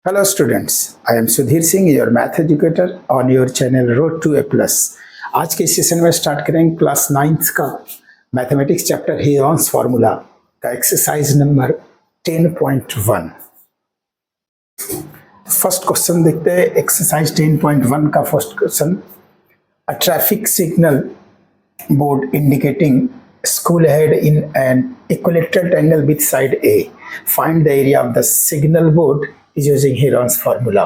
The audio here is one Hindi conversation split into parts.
Hello students, I am Sudhir Singh, your math educator on your channel Road to A+. आज के सेशन में स्टार्ट करेंगे क्लास 9th का मैथमेटिक्स चैप्टर हेरॉन्स फार्मूला का एक्सरसाइज नंबर 10.1। फर्स्ट क्वेश्चन देखते हैं। एक्सरसाइज 10.1 का first question, a traffic signal board indicating school ahead in an equilateral triangle with side A. Find the area of the signal board is using Heron's formula.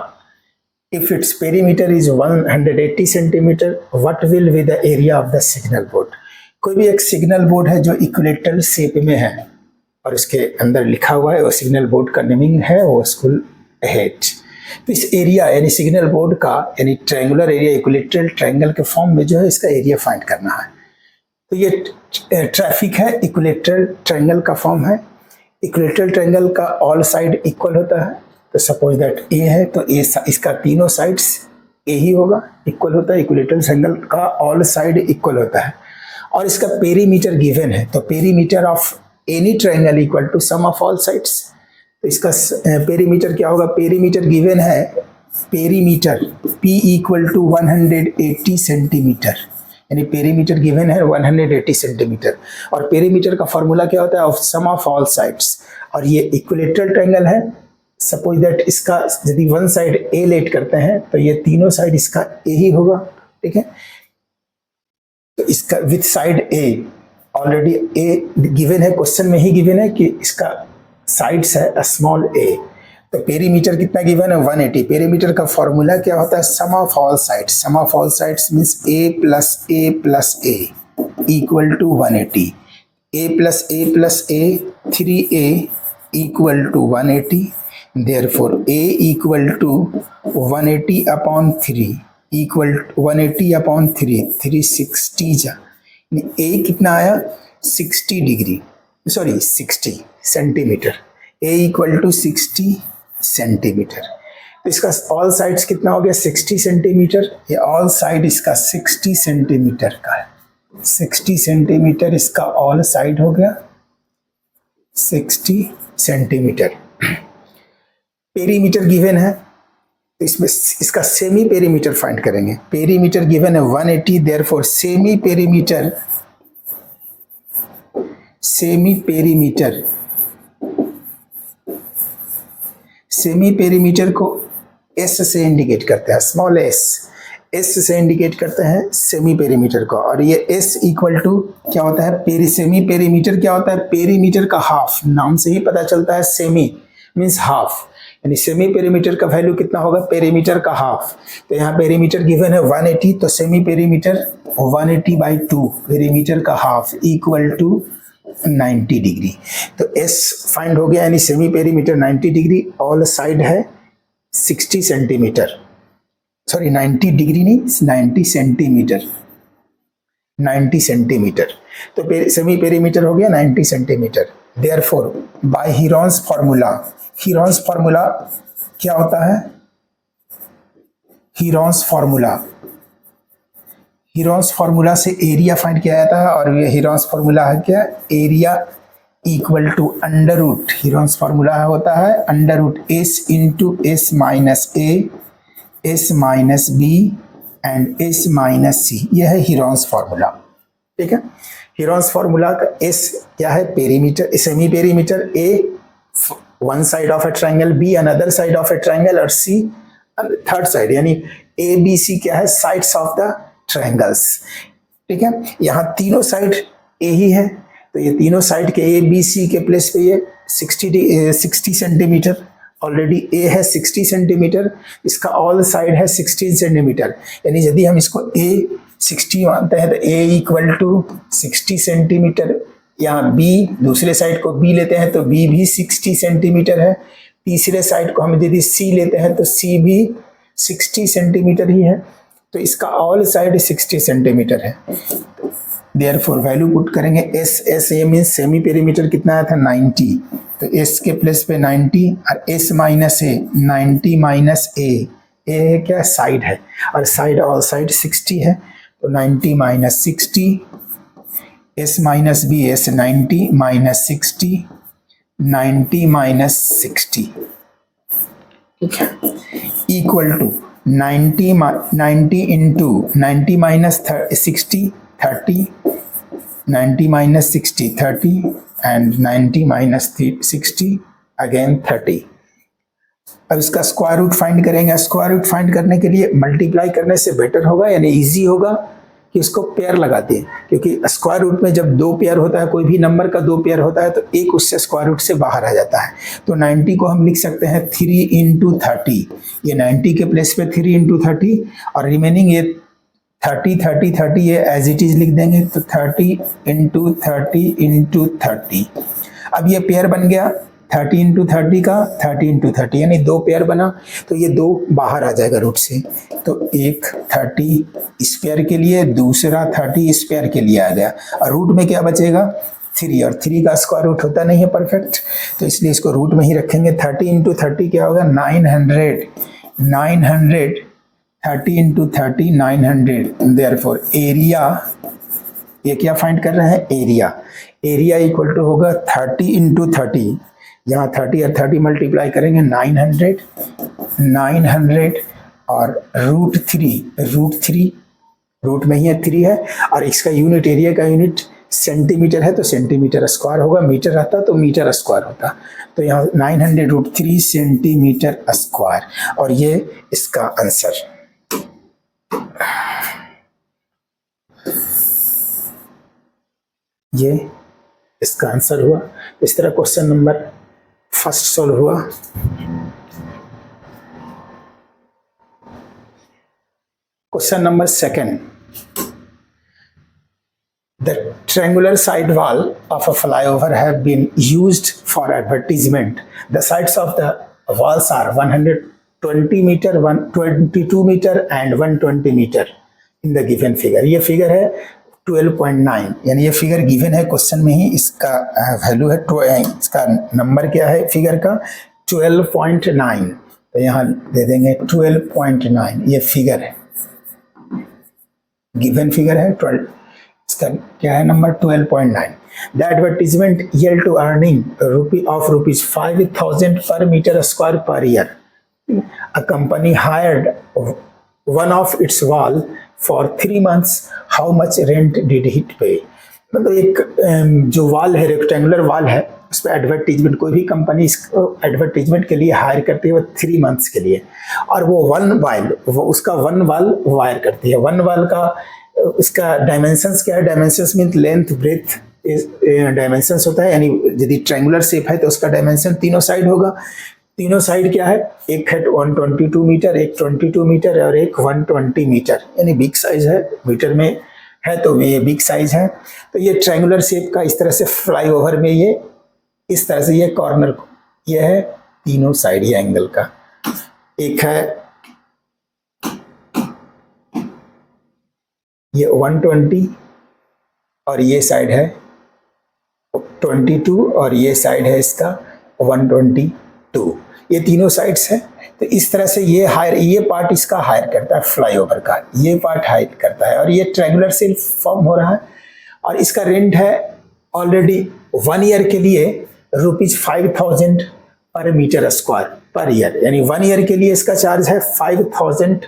If its perimeter is 180 centimeter, what will be the area of the signal board? कोई भी एक सिग्नल बोर्ड है जो इक्विलेटरल शेप में है और उसके अंदर लिखा हुआ है, वो सिग्नल बोर्ड का नेमिंग है वो स्कूल अहेड। तो इस एरिया यानी सिग्नल बोर्ड का यानी ट्रायंगुलर एरिया इक्विलेटरल ट्रायंगल के फॉर्म में जो है इसका एरिया फाइंड करना है। तो ये ट्रैफिक है, इक्विलेटरल ट्रायंगल का फॉर्म है। इक्विलेटरल ट्रायंगल का ऑल साइड इक्वल होता है। तो सपोज दैट ए है तो ए इसका तीनों साइड्स ए ही होगा, इक्वल होता है। इक्विलेटरल ट्रायंगल का ऑल साइड इक्वल होता है और इसका पेरीमीटर गिवन है। तो perimeter of any triangle equal to sum of all sides. तो इसका पेरीमीटर क्या होगा? पेरीमीटर गिवन है, perimeter P equal to 180 centimetre, यानी पेरीमीटर गिवन है 180 सेंटीमीटर। और पेरीमीटर का फॉर्मूला क्या होता है? Of sum of all sides. और ये इक्विलेटरल ट्रायंगल है। सपोज दैट इसका यदि वन साइड ए लेट करते हैं तो ये तीनों साइड इसका ए ही होगा, ठीक है। तो इसका with side A already A given है, क्वेश्चन में ही गिवन है कि इसका साइड्स है स्मॉल ए। तो पेरीमीटर कितना गिवन है? 180। पेरीमीटर का फॉर्मूला क्या होता है? Sum of all sides. Sum of all sides means a plus a plus a equal to 180। a plus a plus a 3a equal to 180। Therefore a equal to 180 upon 3 equal 180 upon 360 जा। a कितना आया? 60 degree, sorry 60 centimetre. a equal to 60 centimetre. तो इसका ऑल साइड्स कितना हो गया? 60 सेंटीमीटर। ये ऑल साइड इसका 60 सेंटीमीटर का है। 60 सेंटीमीटर इसका ऑल साइड हो गया, 60 सेंटीमीटर। पेरीमीटर गिवन है तो इसमें इसका सेमी पेरीमीटर फाइंड करेंगे। पेरीमीटर गिवन है 180, देयरफॉर सेमी पेरीमीटर को एस से इंडिकेट करते हैं, स्मॉल एस से इंडिकेट करते हैं सेमी पेरीमीटर को। और ये एस इक्वल टू क्या होता है? सेमी पेरीमीटर क्या होता है? पेरीमीटर का हाफ। नाम से ही पता चलता है, सेमी मीन्स हाफ, यानी सेमी पेरीमीटर का वैल्यू कितना होगा? पेरीमीटर का हाफ। तो यहाँ पेरीमीटर गिवन है 180, तो सेमी पेरीमीटर 180/2 पेरीमीटर का हाफ इक्वल टू 90 डिग्री। तो एस फाइंड हो गया, यानी semi perimeter 90 degree, all side है 60 सेंटीमीटर, सॉरी 90 डिग्री नहीं 90 सेंटीमीटर, 90 सेंटीमीटर। तो सेमी पेरीमीटर हो गया 90 centimetre. Therefore by Heron's formula, Heron's formula क्या होता है? हीरॉन्स फार्मूला से एरिया फाइंड किया जाता है। और ये हीरॉन्स फार्मूला है क्या? Area equal to under root. Heron's formula होता है under root S into S minus A, S minus B and S minus C. यह है हीरॉन्स फार्मूला, ठीक है। हीरॉन्स फार्मूला का एस क्या है? Perimeter, semi perimeter, A one side of A triangle, be another side of A triangle और सी थर्ड साइड, यानी ए बी सी क्या है? साइड्स ऑफ द ट्रायंगल्स, ठीक है। यहाँ तीनों साइड ए ही है, तो ये तीनों साइड के ए बी सी के प्लेस पे ये 60 सेंटीमीटर, ऑलरेडी ए है 60 सेंटीमीटर, इसका ऑल साइड है 16 सेंटीमीटर। यानी यदि हम इसको ए 60 मानते हैं तो ए इक्वल टू 60 सेंटीमीटर। यहाँ बी, दूसरे साइड को बी लेते हैं तो बी भी 60 सेंटीमीटर है। तीसरे साइड को हम यदि सी लेते हैं तो सी भी 60 सेंटीमीटर ही है। तो इसका ऑल साइड 60 सेंटीमीटर है। देयरफॉर वैल्यू पुट करेंगे S A means semi perimeter कितना आया था? 90। तो एस के प्लेस पे 90 और एस माइनस ए 90 माइनस ए है क्या? साइड है, और साइड ऑल साइड 60 है। तो 90 minus 60, S minus B S 90 minus 60, 90 minus 60, ठीक है, equal to 90 into 90 minus 60 30, 90 minus 60 30 and 90 minus 60 again 30। अब इसका स्क्वायर रूट फाइंड करेंगे। स्क्वायर रूट फाइंड करने के लिए मल्टीप्लाई करने से बेटर होगा, यानी इजी होगा कि इसको पेयर लगा दें, क्योंकि स्क्वायर रूट में जब दो पेयर होता है, कोई भी नंबर का दो पेयर होता है, तो एक उससे स्क्वायर रूट से बाहर आ जाता है। तो 90 को हम लिख सकते हैं 3 इंटू 30, ये 90 के प्लेस पे 3 इंटू 30, और रिमेनिंग ये 30 30 30 ये एज इट इज लिख देंगे। तो 30 इंटू 30 इंटू 30, अब ये पेयर बन गया 30 इंटू 30 का, 30 इंटू 30 यानी दो पेयर बना, तो ये दो बाहर आ जाएगा रूट से। तो एक 30 इस पेयर के लिए, दूसरा 30 इस पेयर के लिए आ गया, और रूट में क्या बचेगा 3, और 3 का स्क्वायर रूट होता नहीं है परफेक्ट, तो इसलिए इसको रूट में ही रखेंगे। 30 इंटू 30 क्या होगा 900, 30 इंटू 30 900। देयरफॉर एरिया, ये क्या फाइंड कर रहे हैं एरिया, एरिया इक्वल टू होगा 30 इंटू 30, यहाँ 30 और 30 मल्टीप्लाई करेंगे 900 और रूट 3 रूट में ही है 3 है, और इसका यूनिट, एरिया का यूनिट सेंटीमीटर है, तो सेंटीमीटर स्क्वायर होगा, मीटर रहता तो मीटर स्क्वायर होता। तो यहाँ 900 रूट 3 सेंटीमीटर स्क्वायर, और ये इसका आंसर। ये इसका आंसर हुआ। इस तरह क्वेश्चन नंबर फर्स्ट सॉल्व हुआ। Question number second, the triangular side wall of a flyover have been used for advertisement. The sides of the walls are 120 meter, 122 meter and 120 meter in the given figure. ये फिगर है 12.9, यानी ये फिगर गिवन है क्वेश्चन में ही, इसका वैल्यू है, इसका नंबर क्या है फिगर का 12.9, तो यहाँ दे देंगे 12.9, ये फिगर है, गिवन फिगर है 12, इसका क्या है number 12.9। The advertisement yield to earning of rupees 5,000 per meter square per year. A company hired one of its wall for 3 months. How much rent did it pay? मतलब एक जो वॉल है, रेक्टेंगुलर वॉल है, उस पर एडवर्टीजमेंट, कोई भी कंपनी इसको एडवर्टीजमेंट के लिए हायर करती है वो 3 मंथ्स के लिए, और वो वो उसका वन वॉल वायर करती है। वन वॉल का इसका डायमेंशंस क्या है, dimensions mean length breadth dimensions होता है, यानी यदि ट्रायंगुलर शेप है तो उसका डायमेंशन तीनों साइड होगा। तीनों साइड क्या है, एक है 122 मीटर, एक 22 मीटर और एक 120 मीटर, यानी बिग साइज है, मीटर में है तो ये बिग साइज है। तो ये ट्रायंगुलर शेप का इस तरह से फ्लाईओवर में ये इस तरह से ये कॉर्नर को, ये है तीनों साइड ये एंगल का, एक है ये 120 और ये साइड है 22 और ये साइड है इसका 122, ये तीनों साइड्स है। तो इस तरह से ये हायर, ये पार्ट इसका हायर करता है फ्लाईओवर का, ये पार्ट हायर करता है, और ये ट्रायंगुलर शेप फॉर्म हो रहा है, और इसका रेंट है ऑलरेडी 1 ईयर के लिए ₹5,000 पर मीटर स्क्वायर पर ईयर, यानी 1 ईयर के लिए इसका चार्ज है 5,000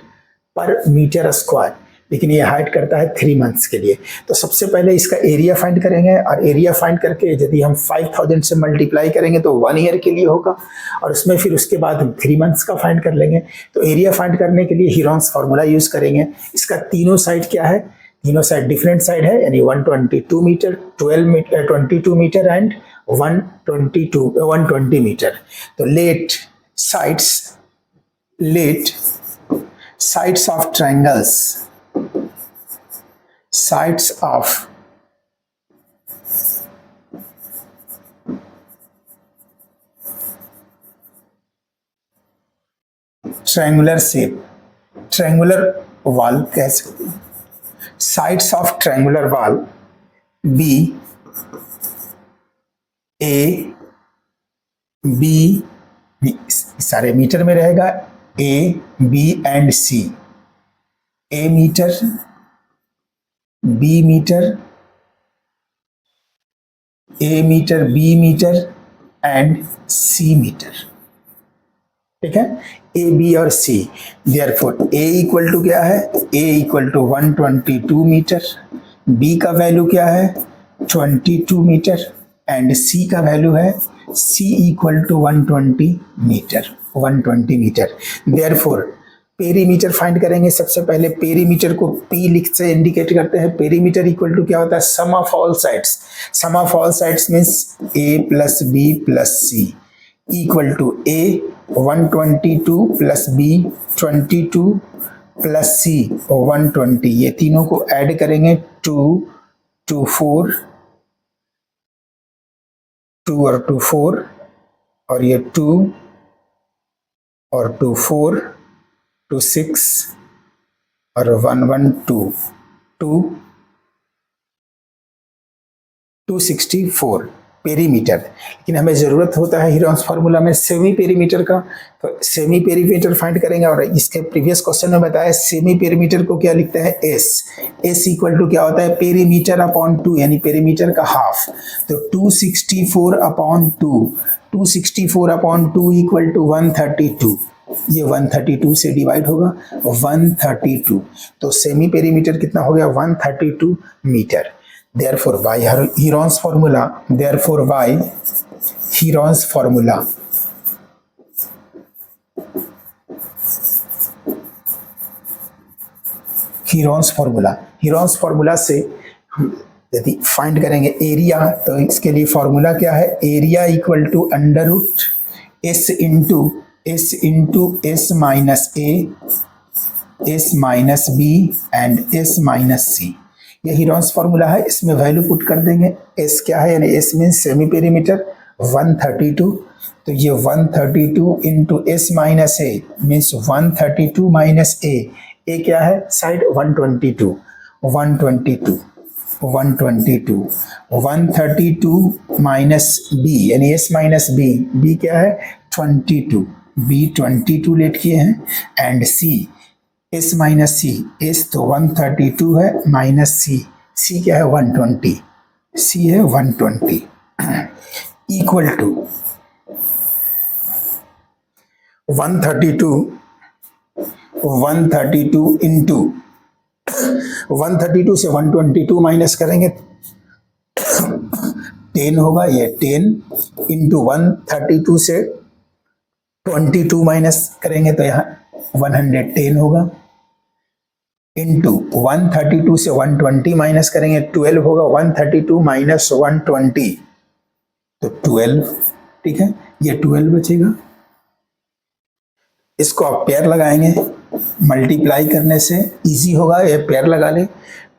पर मीटर स्क्वायर, लेकिन ये हाइड करता है 3 मंथ्स के लिए। तो सबसे पहले इसका एरिया फाइंड करेंगे, और एरिया फाइंड करके यदि हम 5,000 से मल्टीप्लाई करेंगे तो 1 ईयर के लिए होगा, और उसमें फिर उसके बाद हम 3 मंथ्स का फाइंड कर लेंगे। तो एरिया फाइंड करने के लिए हीरोन्स फार्मूला यूज करेंगे। इसका तीनों साइड क्या है, तीनों साइड डिफरेंट साइड है, यानी 122 मीटर, 22 मीटर एंड 120 मीटर। तो let sides of triangles, sides of triangular shape, triangular wall कह सकते हैं, sides of triangular wall B, A, B, सारे मीटर में रहेगा, A, B and C, A metre, B metre, A metre, B metre and C metre. ठीक है, ए बी और C. Therefore A equal to क्या है, A equal to 122 metre, B का वैल्यू क्या है 22 मीटर एंड सी का वैल्यू है C equal to 120 metre, 120 metre. Therefore perimeter find करेंगे। सबसे पहले पेरीमीटर को पी लिख से इंडिकेट करते हैं। पेरीमीटर इक्वल टू क्या होता है, sum of all sides. Sum of all sides means A plus B plus C equal to A 122 plus B 22 plus C 120। ये तीनों को ऐड करेंगे 2 2 4 2 और 2 4 और ये 2 और 2 4 2 6 और 1 1 2 2 264 पेरीमीटर। लेकिन हमें ज़रूरत होता है हीरोन्स फार्मूला में सेमी पेरीमीटर का, तो सेमी पेरीमीटर फाइंड करेंगे। और इसके प्रीवियस क्वेश्चन में बताया सेमी पेरीमीटर को क्या लिखते हैं, एस। एस इक्वल टू क्या होता है, पेरीमीटर अपॉन 2 यानी पेरीमीटर का हाफ। तो 264 अपॉन 2, 264 अपॉन 2 इक्वल टू 132। ये 132 से डिवाइड होगा 132, तो सेमी पेरीमीटर कितना हो गया 132 metre. Therefore by Heron's formula, therefore by Heron's formula, Heron's formula से यदि फाइंड करेंगे एरिया, तो इसके लिए फॉर्मूला क्या है, area equal to under root S into S minus A, S minus B and S minus सी। ये हीरोन्स फार्मूला है, इसमें वैल्यू पुट कर देंगे। एस क्या है, यानी एस मीन सेमी पेरीमीटर 132, तो ये 132 into S minus A means 132 minus A, A क्या है साइड 122, 122 122 132 माइनस बी यानी एस माइनस बी, बी क्या है 22, बी 22 लेट किए हैं and C S minus C, S तो 132 है माइनस सी, सी क्या है 120, सी है 120 इक्वल टू 132 इंटू 132 से 122 माइनस करेंगे 10 होगा, ये 10 इंटू 132 से 22 माइनस करेंगे तो यहाँ 110 होगा, इंटू 132 से 120 माइनस करेंगे 12 होगा, 132 माइनस 120 तो 12, ठीक है, ये 12 बचेगा। इसको आप पेयर लगाएंगे, मल्टीप्लाई करने से इजी होगा, ये पेयर लगा ले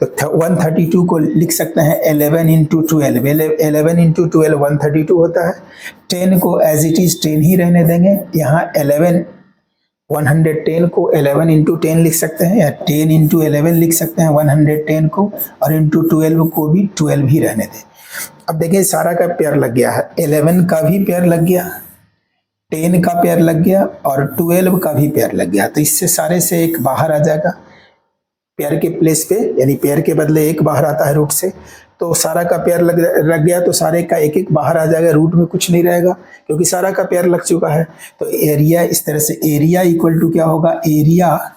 तो 132 को लिख सकते हैं 11 इंटू 12, 11 इंटू 12 132 होता है। 10 को एज इट इज 10 ही रहने देंगे, यहाँ 11 110 को 11 इंटू 10 लिख सकते हैं या 10 इंटू 11 लिख सकते हैं 110 को, और इंटू 12 को भी 12 ही रहने दें। अब देखिए सारा का पेयर लग गया है, 11 का भी पेयर लग गया, 10 का पेयर लग गया और 12 का भी पेयर लग गया, तो इससे सारे से एक बाहर आ जाएगा पेयर के प्लेस पे, यानी पेयर के बदले एक बाहर आता है रूट से, तो सारा का पेयर लग गया तो सारे का एक एक बाहर आ जाएगा, रूट में कुछ नहीं रहेगा क्योंकि सारा का पेयर लग चुका है। तो एरिया इस तरह से, एरिया इक्वल टू क्या होगा, एरिया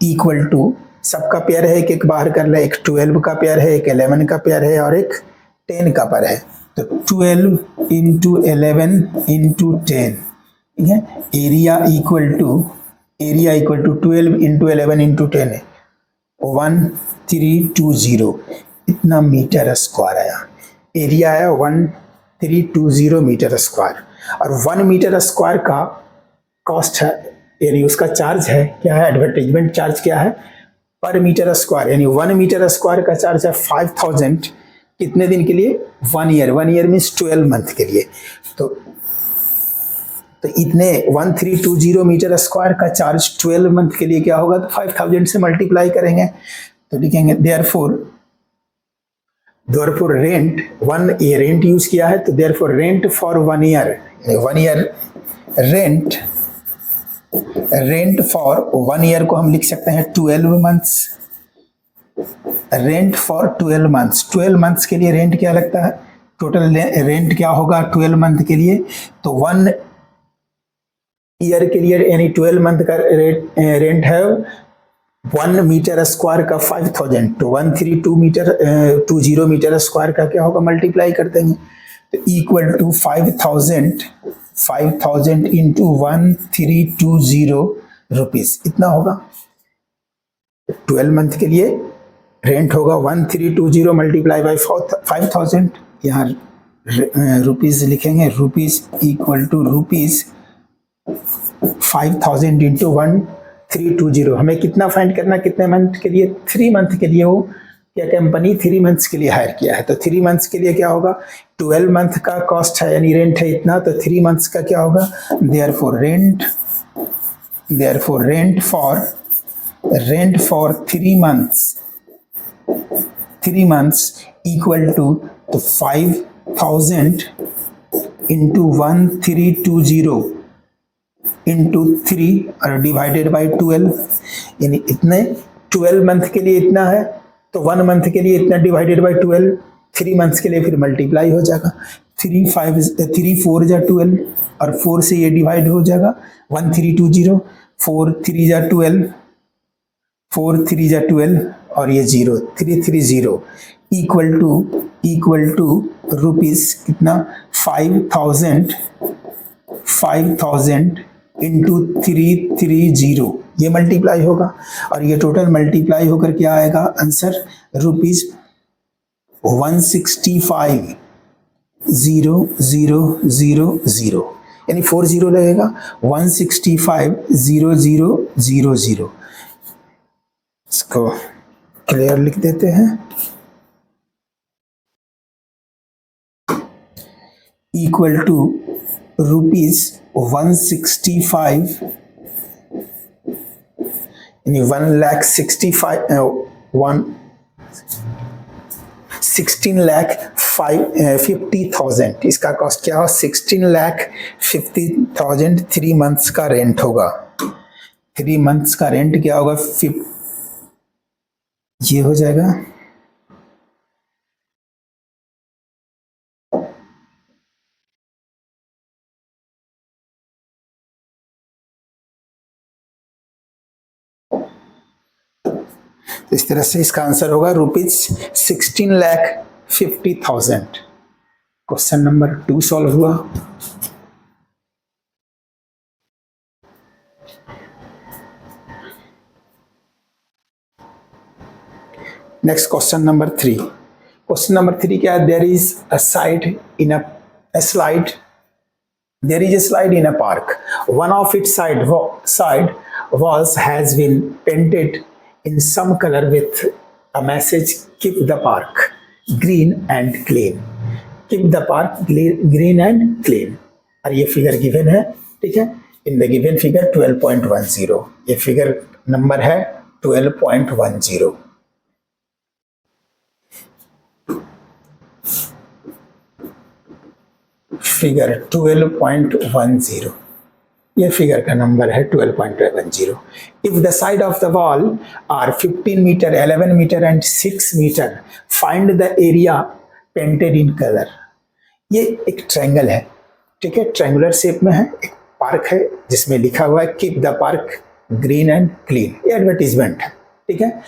इक्वल टू सबका पेयर है, एक एक बाहर कर ले, एक 12 का पेयर है, एक 11 का पेयर है और एक 10 का पेयर है, तो 12 इंटू 11 इंटू 10, ठीक है, area equal to 12 into 11 into 10 है 1320, इतना मीटर स्क्वायर आया, एरिया आया 1320 मीटर स्क्वायर। और 1 मीटर स्क्वायर का कॉस्ट है, यानी उसका चार्ज है क्या है, एडवर्टाइजमेंट चार्ज क्या है पर मीटर स्क्वायर, यानी 1 मीटर स्क्वायर का चार्ज है 5000, कितने दिन के लिए 1 ईयर, 1 ईयर मीन्स 12 मंथ के लिए। तो इतने 1320 मीटर स्क्वायर का चार्ज 12 मंथ के लिए क्या होगा, तो 5000 से मल्टीप्लाई करेंगे तो लिखेंगे देयरफॉर रेंट, ये रेंट यूज किया है तो therefore rent for 1 year, 1 year rent for 1 year को हम लिख सकते हैं 12 months, rent for 12 months, 12 months के लिए रेंट क्या लगता है, टोटल रेंट क्या होगा 12 मंथ के लिए, तो 1 ईयर के लिए यानी 12 मंथ का रेंट है 1 मीटर स्क्वायर का 5000, तो 132 मीटर 20 मीटर स्क्वायर का क्या होगा, मल्टीप्लाई कर देंगे तो इक्वल टू 5000 इंटू 1320 रुपीज, इतना होगा। 12 मंथ के लिए रेंट होगा 1320 मल्टीप्लाई बाई 5000, यहाँ रुपीज लिखेंगे, rupees equal to rupees 5000 into 1320। हमें कितना फाइंड करना, कितने मंथ के लिए, 3 मंथ के लिए हो, क्या कंपनी 3 मंथ्स के लिए हायर किया है, तो 3 मंथ्स के लिए क्या होगा, 12 मंथ का कॉस्ट है यानी रेंट है इतना, तो 3 मंथ्स का क्या होगा, therefore rent for 3 months equal to, तो 5000 इंटू 1320 इंटू 3 और डिवाइडेड बाई 12, यानी इतने 12 मंथ के लिए इतना है, तो 1 मंथ के लिए इतना डिवाइडेड बाई 12, 3 मंथ्स के लिए फिर मल्टीप्लाई हो जाएगा, 3 4 जा 12 और 4 से ये डिवाइड हो जाएगा 1320, 4 3 जा 12, 4 3 जा 12 और ये 0 330 इक्वल टू रुपीज कितना, 5000 इंटू 330, ये मल्टीप्लाई होगा और ये टोटल मल्टीप्लाई होकर क्या आएगा आंसर, रुपीज 165,000, यानी 40 लगेगा, 165,000। इसको क्लियर लिख देते हैं, इक्वल टू रुपीज 165 यानी 16,50,000, इसका कॉस्ट क्या हो, 16,50,000 3 मंथ्स का रेंट होगा। 3 मंथ्स का रेंट क्या होगा, ये हो जाएगा इस तरह से, इसका आंसर होगा रुपीज 16,50,000। क्वेश्चन नंबर 2 सॉल्व हुआ। Next question number 3। Question number 3 क्या है, there is a slide in a park. One of its side walls has been painted in some color with a message, keep the park green and clean. Keep the park green and clean. और ये फिगर गिवन है, ठीक है, इन द गिवन फिगर 12.10, ये फिगर नंबर है 12.10। फिगर 12.10, ये फिगर का नंबर है 12.10। If the side of the wall are 15 metre 11 metre and 6 metre, find the area painted in colour. ये एक ट्रायंगल है, ठीक है, ट्रायंगुलर शेप में है, एक पार्क है जिसमें लिखा हुआ है keep the park green and clean, ये एडवर्टीजमेंट है, ठीक है,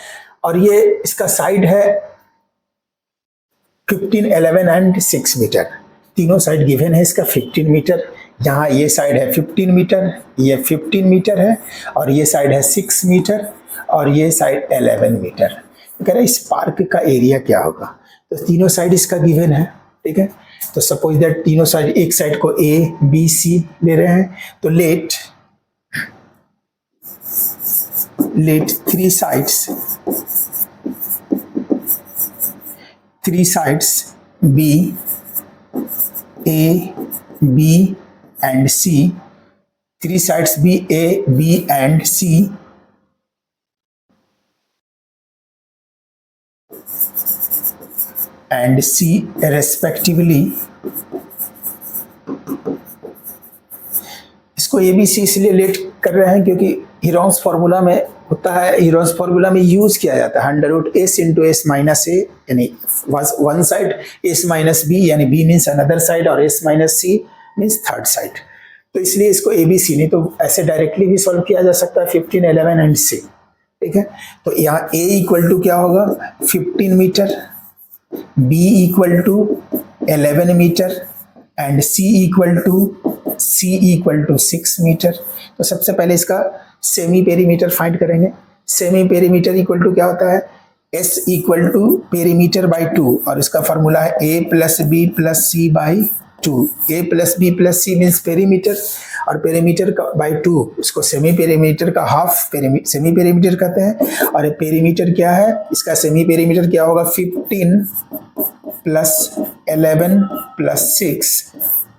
और ये इसका साइड है 15 11 एंड 6 मीटर, तीनों साइड गिवन है इसका 15 मीटर, यहाँ ये साइड है 15 मीटर, ये 15 मीटर है, और ये साइड है 6 मीटर, और ये साइड 11 मीटर। कह रहा है इस पार्क का एरिया क्या होगा, तो तीनों साइड इसका गिवन है, ठीक है, तो सपोज दैट तीनों साइड, एक साइड को A B C ले रहे हैं, तो late 3 sides B, A, B and C, 3 sides B, A, B and C, and C respectively। इसको ABC इसलिए लेट कर रहे हैं क्योंकि हीरोन्स फॉर्मूला में होता है, हीरोन्स फॉर्मूला में यूज किया जाता है √S into S minus A, यानी one side S minus B, यानी B मीन्स अनदर साइड और S minus C means third side. तो इसलिए इसको ए बी सी, नहीं तो ऐसे डायरेक्टली भी सॉल्व किया जा सकता है 15, 11 एंड सी, ठीक है। तो यहाँ ए इक्वल टू क्या होगा 15 metre, B equal to 11 metre and C equal to 6 metre. तो सबसे पहले इसका सेमी पेरीमीटर फाइंड करेंगे। सेमी पेरीमीटर इक्वल टू क्या होता है, S equal to perimeter by 2, और इसका फॉर्मूला है A plus B plus C by 2। A plus B plus C means perimeter, और पेरीमीटर का बाई 2 इसको सेमी पेरीमीटर का हाफ सेमी पेरीमीटर कहते हैं। और पेरीमीटर क्या है, इसका सेमी पेरीमीटर क्या होगा 15 प्लस 11 प्लस 6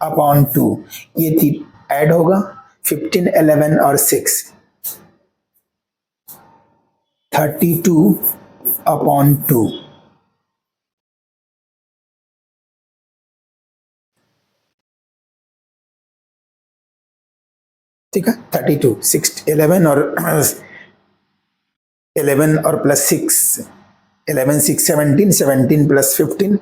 अपॉन 2, ये ऐड होगा 15, 11 और 6, 32 अपॉन 2। ठीक है, 32, 6, 11 और 11 और plus 6, 11, 6, 17, 17 plus 15,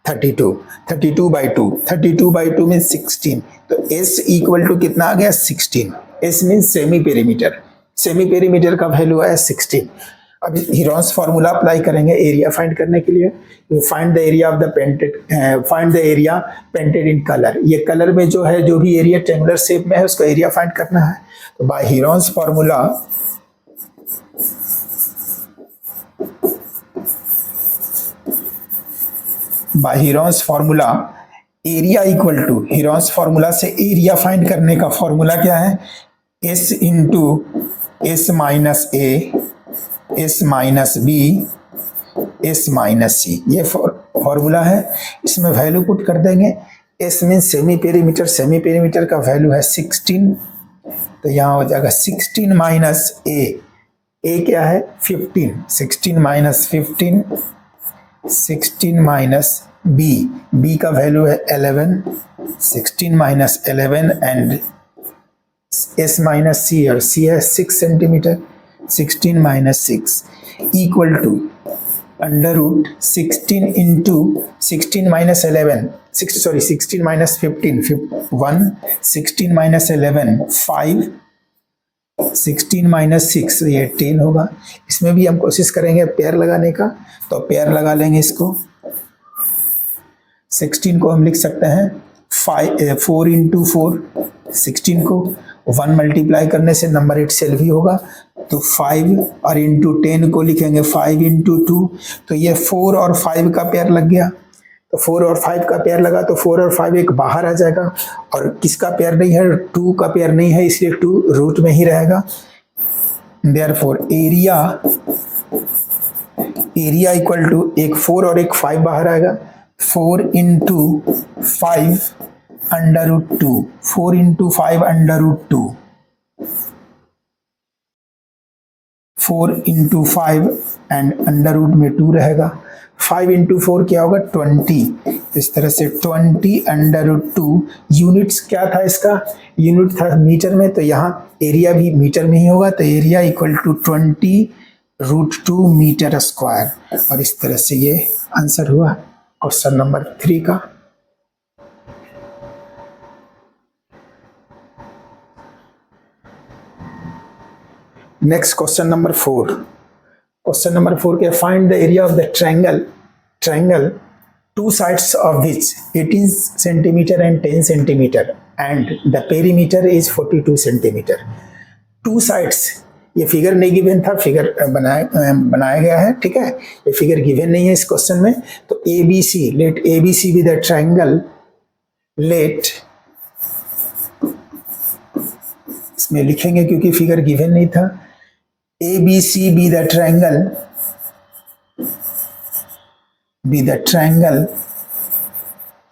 32, 32 by 2, 32 by 2 means 16। तो S इक्वल टू कितना आ गया 16। S means semi perimeter, semi perimeter का वैल्यू है 16। अब हीरोन्स फार्मूला अप्लाई करेंगे एरिया फाइंड करने के लिए। You find the area of the painted, find the area painted in colour. ये कलर में जो है, जो भी एरिया ट्रेंगुलर शेप में है उसका एरिया फाइंड करना है। तो by Heron's formula area equal to, Heron's formula से एरिया फाइंड करने का फार्मूला क्या है, S इंटू एस माइनस ए, S minus B, s minus सी, ये फॉर्मूला है। इसमें वैल्यू पुट कर देंगे। S mean semi perimeter, semi perimeter का वैल्यू है 16, तो यहाँ हो जाएगा 16 माइनस ए, ए क्या है 15, 16 माइनस 15, 16 माइनस बी, बी का वैल्यू है 11, 16 minus 11 and S minus C, और सी है 6 centimetre, 16 minus 6 equal to under root 16 into 16 minus 11, 16 minus 15, 1, 16 minus 11 5, 16 minus 6 ये 10 होगा। इसमें भी हम कोशिश करेंगे पेयर लगाने का, तो पेयर लगा लेंगे इसको। 16 को हम लिख सकते हैं 4 इंटू 4, 16 को 1 मल्टीप्लाई करने से नंबर इटसेल्फ ही होगा, तो 5, और इंटू 10 को लिखेंगे 5 इंटू 2, तो ये 4 और 5 का पेयर लग गया। तो 4 और 5 का पेयर लगा तो 4 और 5 एक बाहर आ जाएगा, और किसका पेयर नहीं है, 2 का पेयर नहीं है, इसलिए 2 रूट में ही रहेगा। देयरफॉर एरिया इक्वल टू, एक 4 और एक 5 बाहर आएगा, 4 into 5 under root 2, 4 into 5 under root 2, 4 into 5 and under root में 2 रहेगा। 5 इंटू 4 क्या होगा 20, इस तरह से 20 अंडर रूट 2। यूनिट्स क्या था इसका, यूनिट था मीटर में, तो यहाँ एरिया भी मीटर में ही होगा, तो area equal to 20 root 2 metre square. और इस तरह से ये आंसर हुआ क्वेश्चन नंबर 3 का। Next question number 4। Question number 4 के find the area of the triangle two sides of which 18 centimetre and 10 centimetre and the perimeter is 42 centimetre. Two sides, ये फिगर नहीं गिवन था, फिगर बनाया गया है, ठीक है, ये फिगर गिवन नहीं है इस क्वेश्चन में। तो A B C, let A B C be the triangle, let, इसमें लिखेंगे क्योंकि फिगर गिवन नहीं था। ABC be the triangle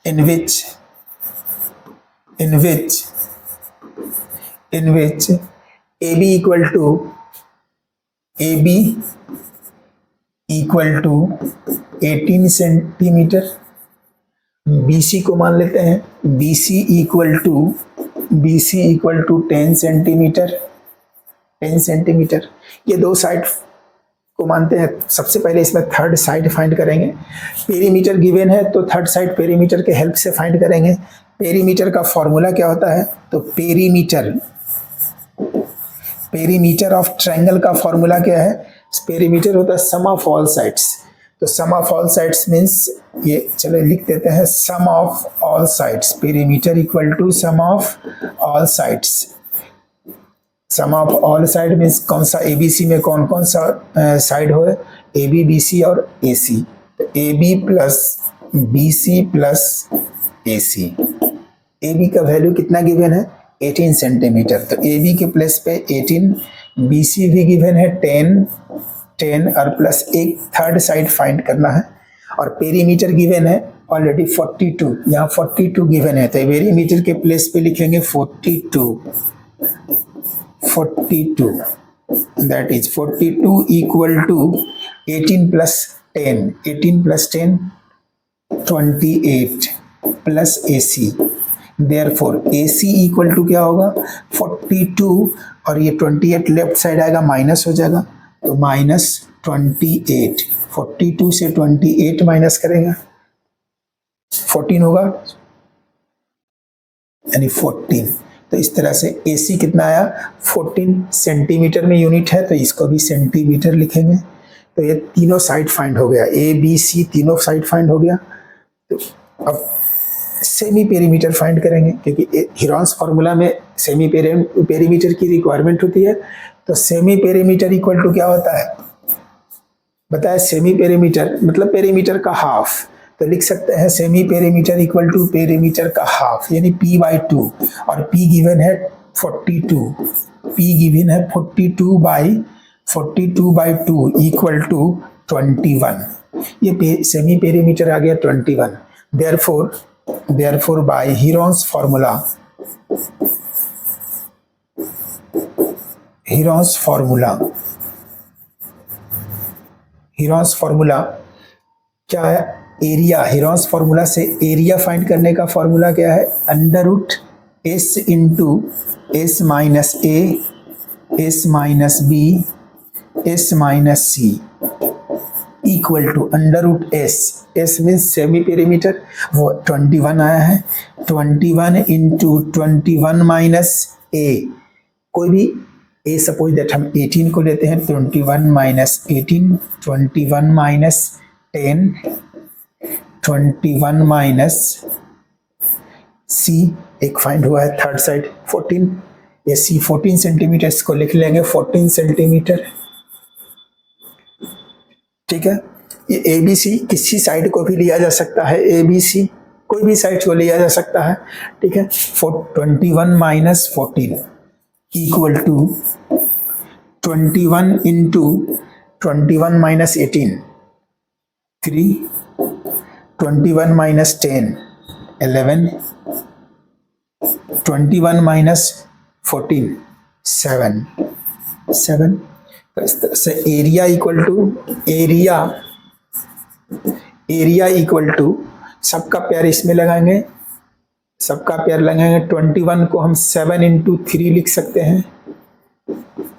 in which AB equal to 18 centimetre. BC को मान लेते हैं BC equal to 10 centimetre, 10 centimetre. ये दो साइड को मानते हैं। सबसे पहले इसमें थर्ड साइड फाइंड करेंगे। पेरीमीटर गिवन है तो थर्ड साइड पेरीमीटर के हेल्प से फाइंड करेंगे। पेरीमीटर का फॉर्मूला क्या होता है? तो पेरीमीटर ऑफ ट्रायंगल का फॉर्मूला क्या है? पेरीमीटर होता है सम ऑफ ऑल साइड्स। तो sum of all sides means, ये चलो लिख देते हैं, sum of all sides, perimeter equal to sum of all sides. Sum of all side means कौन सा एबीसी में कौन कौन सा साइड हो, ए बी बी सी और ए सी। तो A B plus B C plus A C. A B का वैल्यू कितना गिवन है? 18 सेंटीमीटर। तो ए बी के प्लेस पे 18, बी सी भी गिवन है 10 और प्लस एक थर्ड साइड फाइंड करना है। और पेरीमीटर गिवन है ऑलरेडी 42, यहाँ 42 गिवन है, तो पेरीमीटर के प्लेस पे लिखेंगे 42, that is 42 equal to 18 plus 10, 18 plus 10 28 plus AC। therefore AC equal to क्या होगा? 42 और ये 28 लेफ्ट साइड आएगा, माइनस हो जाएगा, तो माइनस 28। 42 से 28 माइनस करेंगे 14 होगा, यानी 14। तो इस तरह से AC कितना आया? 14 सेंटीमीटर में यूनिट है, तो इसको भी सेंटीमीटर लिखेंगे। तो ये तीनों साइड फाइंड हो गया, A B C तीनों साइड फाइंड हो गया। तो अब सेमी पेरीमीटर फाइंड करेंगे, क्योंकि हीरोन्स फार्मूला में सेमी पेरीमीटर की रिक्वायरमेंट होती है। तो सेमी पेरीमीटर इक्वल टू क्या होता है बताया? सेमी पेरीमीटर मतलब पेरीमीटर का हाफ। तो लिख सकते हैं semi perimeter equal to perimeter का हाफ, यानी p/2। और p गिवन है 42, p गिवन है 42/2 इक्वल टू 21। ये सेमी पेरीमीटर आ गया 21। देयरफॉर बाय हीरोन्स फार्मूला क्या है? एरिया। हीरोन्स फार्मूला से एरिया फाइंड करने का फार्मूला क्या है? Under root s into s minus a, s minus b, s minus c equal to under root s means semi perimeter, वो 21 आया है, 21 इंटू 21 माइनस a। कोई भी a सपोज दैट हम 18 को लेते हैं, 21 माइनस 18, 21 माइनस 10, 21 माइनस c एक फाइंड हुआ है थर्ड साइड 14। ये c 14 सेंटीमीटर, इसको लिख लेंगे 14 सेंटीमीटर। ठीक है, ये ए बी सी किसी साइड को भी लिया जा सकता है, ए बी सी कोई भी साइड को लिया जा सकता है। ठीक है, 21 minus 14 equal to 21 into 21 minus 18 3, 21 minus 10 11, 21 minus 14 7। तो इस तरह से एरिया इक्वल टू सबका पेयर इसमें लगाएंगे, 21 को हम 7 इंटू 3 लिख सकते हैं,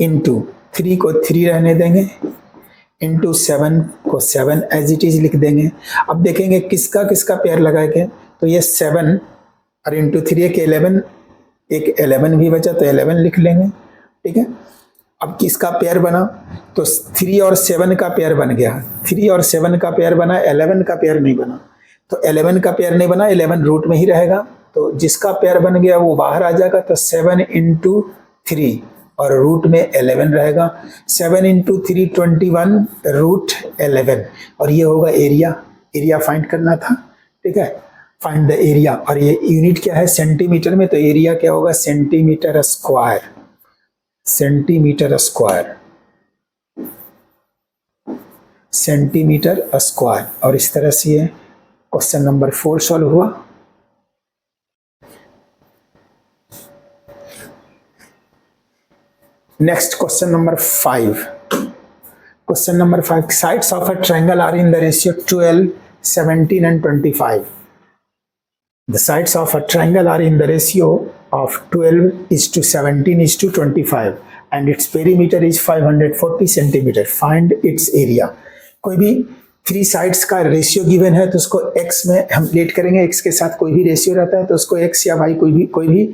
इंटू 3 को 3 रहने देंगे, इंटू 7 को 7 एज इट इज लिख देंगे। अब देखेंगे किसका किसका पेयर लगाएंगे, तो ये 7 और इंटू 3 एक 11 भी बचा, तो 11 लिख लेंगे। ठीक है, अब किसका पेयर बना, तो 3 और 7 का पेयर बन गया, 3 और 7 का पेयर बना, 11 का पेयर नहीं बना। तो 11 का पेयर नहीं बना, 11 रूट में ही रहेगा, तो जिसका पेयर बन गया वो बाहर आ जाएगा। तो 7 इंटू 3 और रूट में 11 रहेगा, 7 इंटू 3 21 रूट 11, और ये होगा एरिया फाइंड करना था। ठीक है, फाइंड द एरिया, और ये यूनिट क्या है? सेंटीमीटर में, तो एरिया क्या होगा? Centimetre square. और इस तरह से ये क्वेश्चन नंबर 4 सॉल्व हुआ। Next question number 5। Sides of a triangle are in the ratio 12, 17 and 25. The sides of a triangle are in the ratio of 12:17:25 and its perimeter is 540 centimeter. Find its area. कोई भी थ्री साइड्स का रेशियो गिवन है तो उसको x में हम लेट करेंगे, x के साथ कोई भी रेशियो रहता है तो उसको x या y कोई भी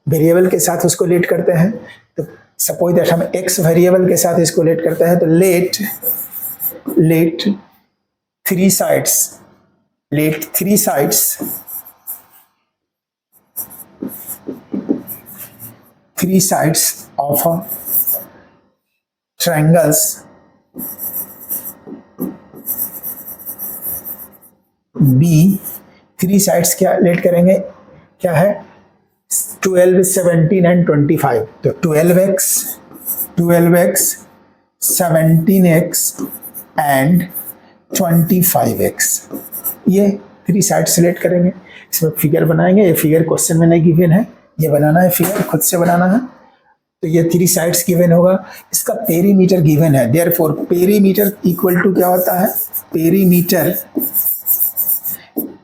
वेरिएबल के साथ उसको लेट करते हैं। तो सपोज दैट हम x वेरिएबल के साथ इसको लेट करते हैं तो late three sides of a triangles B, three sides क्या लेट करेंगे, क्या है 12, 17 एंड 25। तो 12x, 17x एंड 25x, ये थ्री साइड सेलेक्ट करेंगे। इसमें फिगर बनाएंगे, ये फिगर क्वेश्चन में नहीं गिवन है, ये बनाना है, फिगर खुद से बनाना है। तो ये थ्री साइड्स गिवन होगा, इसका पेरीमीटर गिवन है, देयरफॉर पेरीमीटर इक्वल टू क्या होता है, पेरीमीटर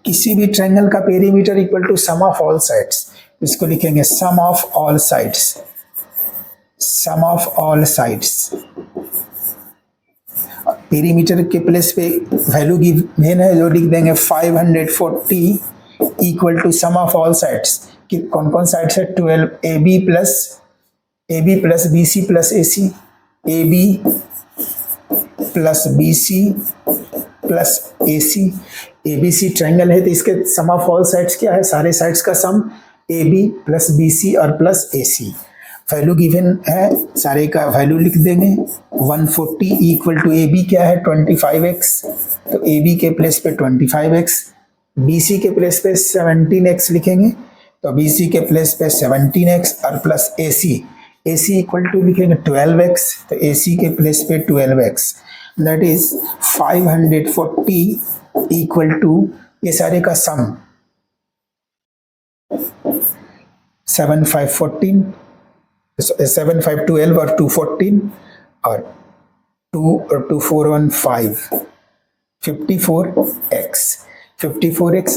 किसी भी ट्रायंगल का perimeter equal to sum of all sides. इसको लिखेंगे sum of all sides. Perimeter के प्लेस पे वैल्यू गिवन है जो लिख देंगे 540 equal to sum of all sides. कि कौन कौन साइड्स है, 12 AB plus BC plus AC, AB plus BC plus AC। ABC triangle है तो इसके सम ऑफ ऑल साइड्स क्या है, सारे साइड्स का सम AB प्लस BC और प्लस AC। वैल्यू गिवन है, सारे का वैल्यू लिख देंगे। 140 इक्वल टू AB क्या है 25x, तो AB के प्लेस पे 25x, BC के प्लेस पे 17x लिखेंगे, तो BC के प्लेस पे 17x और प्लस AC इक्वल टू लिखेंगे 12x, तो AC के प्लेस पे 12x, that is 540 equal to ये सारे का सम 7 5 14, 7 5 12 और 2 14 और 2 और 2 4 1 5, 54x,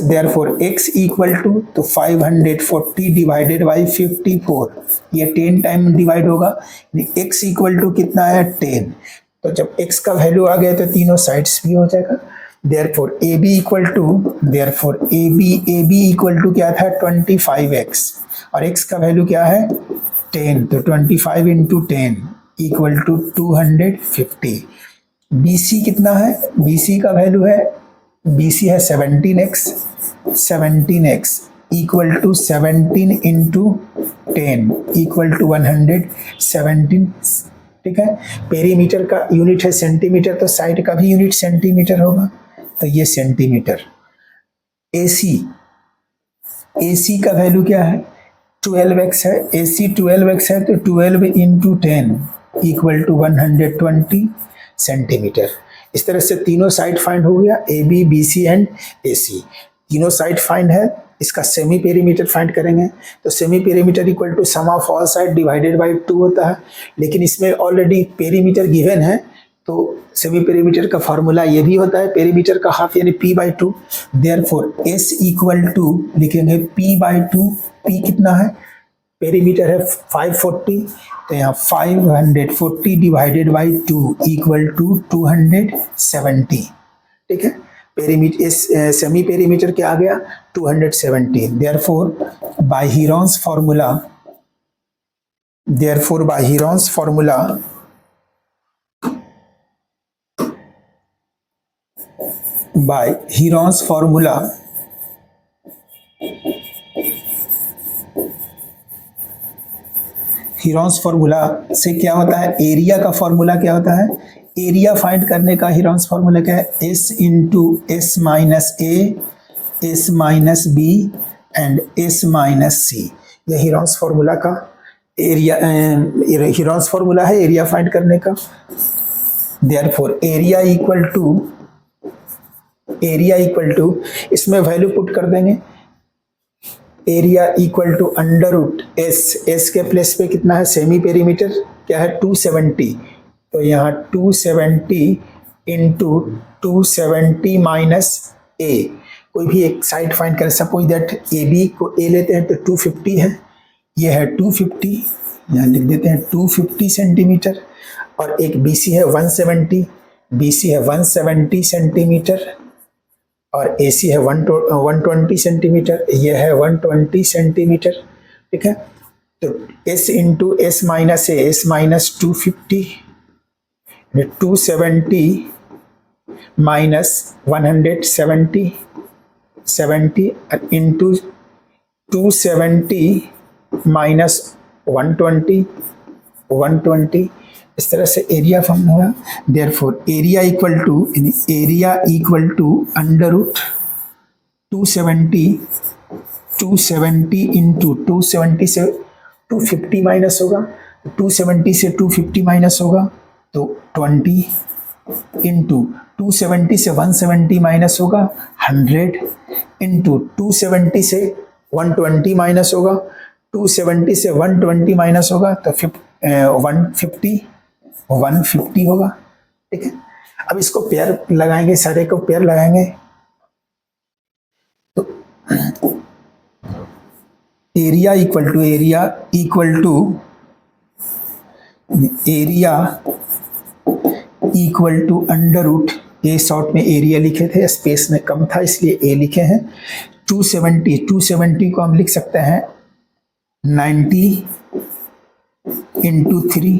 therefore x equal to, तो 540 डिवाइडेड बाई 54, ये 10 टाइम डिवाइड होगा, x इक्वल टू कितना है 10। तो जब x का वैल्यू आ गया तो तीनों साइड्स भी हो जाएगा। therefore AB इक्वल टू क्या था 25x और x का वैल्यू क्या है 10, तो 25 इंटू 10 इक्वल टू 250। BC कितना है, BC का वैल्यू है, BC है 17x equal to 17 into 10 equal to 117। ठीक है, पेरीमीटर का यूनिट है सेंटीमीटर, तो साइड का भी यूनिट सेंटीमीटर होगा, तो ये सेंटीमीटर। AC का वैल्यू क्या है 12x है, AC 12x है, तो 12 इंटू 10 इक्वल टू 120 सेंटीमीटर। इस तरह से तीनों साइड फाइंड हो गया, AB, BC एंड AC, तीनों साइड फाइंड है। इसका सेमी पेरीमीटर फाइंड करेंगे, तो semi perimeter equal to sum of all side divided by 2 होता है, लेकिन इसमें ऑलरेडी पेरीमीटर गिवन है, तो सेमी पेरीमीटर का फॉर्मूला ये भी होता है, पेरीमीटर का हाफ यानी p/2, therefore S equal to लिखेंगे p/2, p कितना है, पेरीमीटर है 540, तो यहाँ 540 डिवाइडेड बाई 2 इक्वल टू 270। ठीक है, पेरीमीटर इस सेमी पेरीमीटर क्या आ गया 270। देयरफॉर बाय हीरोन्स फॉर्मूला से क्या होता है, एरिया का फॉर्मूला क्या होता है, एरिया फाइंड करने का हीरोन्स फॉर्मूला क्या है, S into S minus A, S minus B and S minus C। ये हीरोन्स फॉर्मूला का एरिया, हीरोन्स फॉर्मूला है एरिया फाइंड करने का। देयरफॉर एरिया इक्वल टू इसमें वैल्यू पुट कर देंगे, area equal to under root S के प्लेस पे कितना है, सेमी पेरीमीटर क्या है 270, तो यहाँ 270 इंटू 270 माइनस A, कोई भी एक साइड फाइंड करें, सपोज दैट AB को A लेते हैं तो 250 है, ये है 250, यहाँ लिख देते हैं 250 सेंटीमीटर, और एक BC है 170, BC है 170 सेंटीमीटर और AC है 120 सेंटीमीटर, ये है 120 सेंटीमीटर। ठीक है, तो S into S minus A, S minus 250, 270 minus 170 into 270 minus 120, इस तरह से एरिया फॉर्म हुआ। Therefore area equal to under root 270 into 270 से 250 माइनस होगा, 270 से 250 माइनस होगा तो 20 इंटू 270 से 170 माइनस होगा 100 इंटू 270 से 120 माइनस होगा, 270 से 120 माइनस होगा तो 150 होगा। ठीक है, अब इसको पेयर लगाएंगे, सारे को पेयर लगाएंगे तो area equal to under root, A short में एरिया लिखे थे, स्पेस में कम था इसलिए ए लिखे हैं। 270 को हम लिख सकते हैं 90 इंटू 3,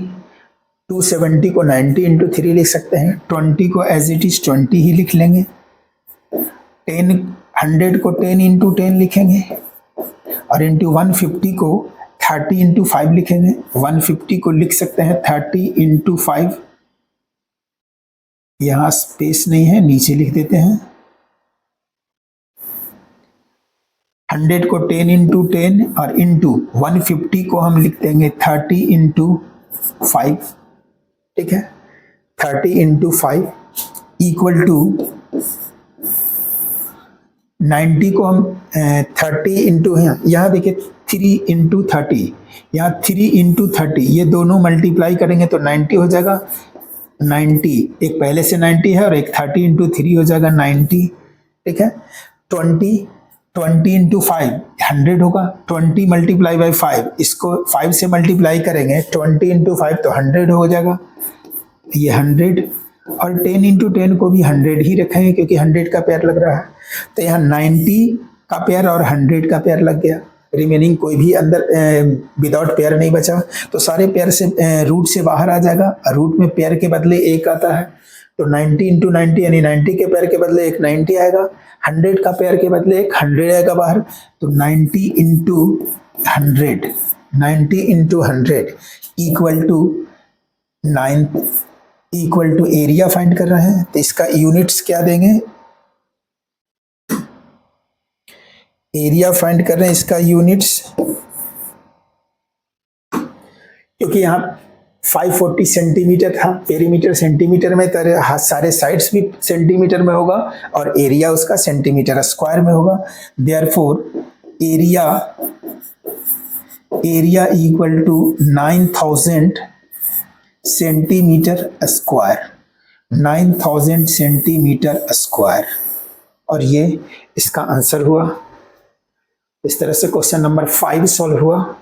270 को 90 इंटू 3 लिख सकते हैं। 20 को एज इट इज 20 ही लिख लेंगे। 100 को 10 इंटू 10 लिखेंगे और इंटू 150 को 30 इंटू 5 लिखेंगे। 150 को लिख सकते हैं 30 इंटू 5, यहाँ स्पेस नहीं है नीचे लिख देते हैं। 100 को 10 इंटू 10 और इंटू 150 को हम लिख देंगे 30 इंटू 5। ठीक है, 30 इंटू 5 इक्वल टू 90 को हम 30 इंटू, यहाँ देखिए 3 इंटू 30, यहाँ 3 इंटू 30, ये दोनों मल्टीप्लाई करेंगे तो 90 हो जाएगा। 90 एक पहले से 90 है और एक 30 इंटू 3 हो जाएगा 90। ठीक है, 20 इंटू 5 100 होगा। 20 मल्टीप्लाई बाई 5, इसको 5 से मल्टीप्लाई करेंगे 20 इंटू 5 तो 100 हो जाएगा, ये 100। और 10 इंटू 10 को भी 100 ही रखेंगे क्योंकि 100 का पेयर लग रहा है, तो यहाँ 90 का पेयर और 100 का पेयर लग गया। रिमेनिंग कोई भी अंदर विदाउट पेयर नहीं बचा, तो सारे पेयर से रूट से बाहर आ जाएगा। रूट में पेयर के बदले एक आता है तो 90 इंटू 90 यानी 90 के पेयर के बदले एक 90 आएगा, 100 का पेयर के बदले एक 100 आएगा बाहर, तो 90 into 100 equal to 9 equal to area find कर रहे हैं, तो इसका यूनिट्स क्या देंगे, एरिया फाइंड कर रहे हैं इसका यूनिट्स, क्योंकि यहाँ 540 सेंटीमीटर था, पेरीमीटर सेंटीमीटर में, तो सारे साइड्स भी सेंटीमीटर में होगा और एरिया उसका सेंटीमीटर स्क्वायर में होगा। Therefore area equal to 9000 centimetre square, 9000 centimetre square, और ये इसका आंसर हुआ। इस तरह से क्वेश्चन नंबर 5 सॉल्व हुआ।